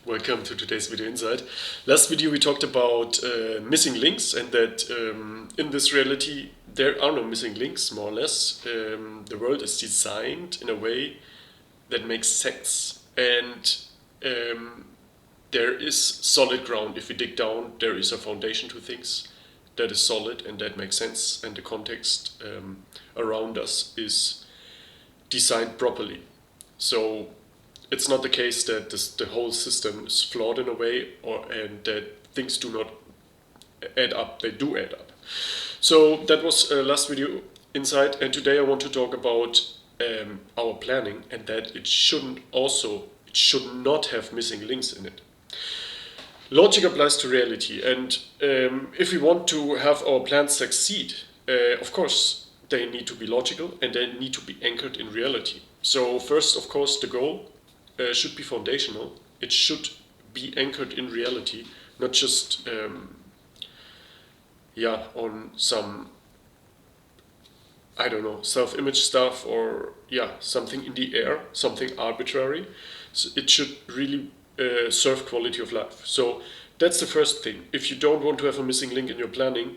Welcome to today's video insight. Last video we talked about missing links and that in this reality there are no missing links, more or less. The world is designed in a way that makes sense, and there is solid ground. If we dig down, there is a foundation to things that is solid and that makes sense, and the context around us is designed properly. So it's not the case that the whole system is flawed in a way, and that things do not add up. They do add up. So that was last video insight, and today I want to talk about our planning, and that it should not have missing links in it. Logic applies to reality, and if we want to have our plans succeed, of course they need to be logical and they need to be anchored in reality. So first, of course, the goal should be foundational. It should be anchored in reality, not just on some, I don't know, self-image stuff or something in the air, something arbitrary. So it should really serve quality of life. So that's the first thing. If you don't want to have a missing link in your planning,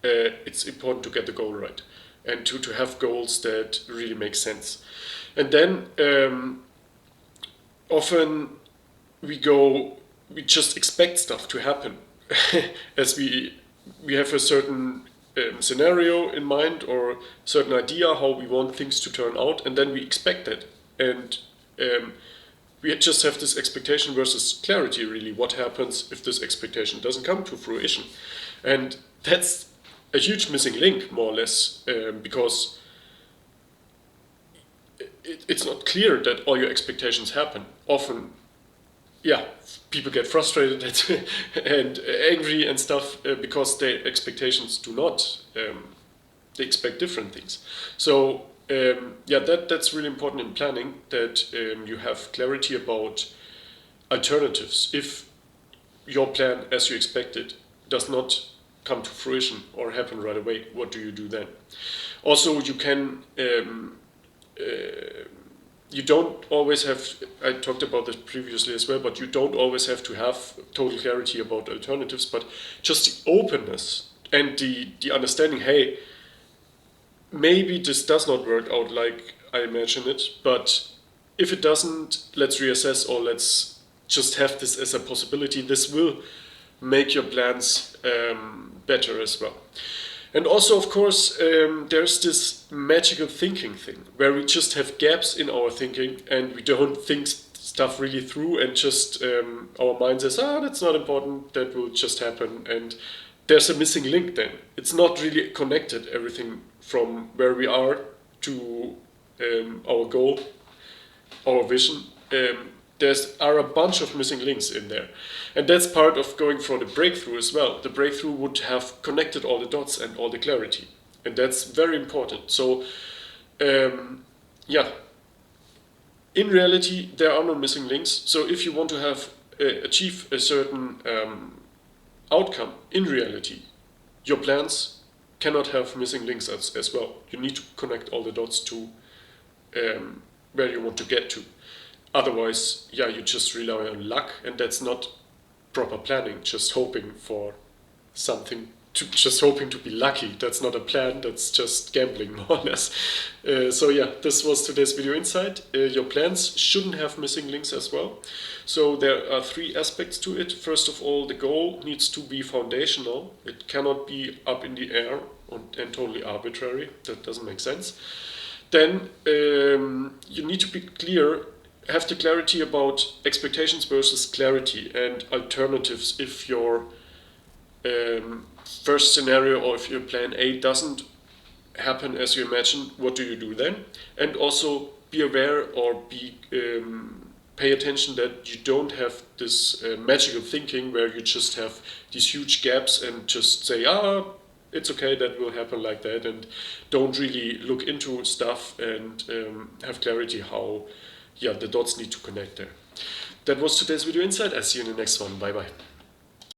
it's important to get the goal right and to have goals that really make sense. And then often we just expect stuff to happen as we have a certain scenario in mind or a certain idea how we want things to turn out, and then we expect it, and we just have this expectation versus clarity. Really, what happens if this expectation doesn't come to fruition? And that's a huge missing link, more or less, because it's not clear that all your expectations happen. Often, people get frustrated and angry and stuff because their expectations do not. They expect different things. So that's really important in planning, that you have clarity about alternatives. If your plan, as you expected, does not come to fruition or happen right away, what do you do then? Also, you can. You don't always have, I talked about this previously as well, but you don't always have to have total clarity about alternatives, but just the openness and the understanding, hey, maybe this does not work out like I imagine it, but if it doesn't, let's reassess, or let's just have this as a possibility. This will make your plans better as well. And also, of course, there's this magical thinking thing where we just have gaps in our thinking and we don't think stuff really through, and just our mind says, that's not important, that will just happen, and there's a missing link then. It's not really connected, everything from where we are to our goal, our vision. There are a bunch of missing links in there. And that's part of going for the breakthrough as well. The breakthrough would have connected all the dots and all the clarity. And that's very important. So, in reality, there are no missing links. So if you want to have achieve a certain outcome in reality, your plans cannot have missing links as well. You need to connect all the dots to where you want to get to. Otherwise, you just rely on luck, and that's not proper planning, just hoping for something, just hoping to be lucky. That's not a plan, that's just gambling, more or less. This was today's video insight. Your plans shouldn't have missing links as well. So there are three aspects to it. First of all, the goal needs to be foundational. It cannot be up in the air and totally arbitrary. That doesn't make sense. Then you need to be clear, have the clarity about expectations versus clarity and alternatives. If your first scenario, or if your plan A doesn't happen as you imagine, what do you do then? And also be aware, or pay attention that you don't have this magical thinking where you just have these huge gaps and just say, it's okay, that will happen like that, and don't really look into stuff and have clarity how the dots need to connect there. That was today's video insight. I'll see you in the next one. Bye bye.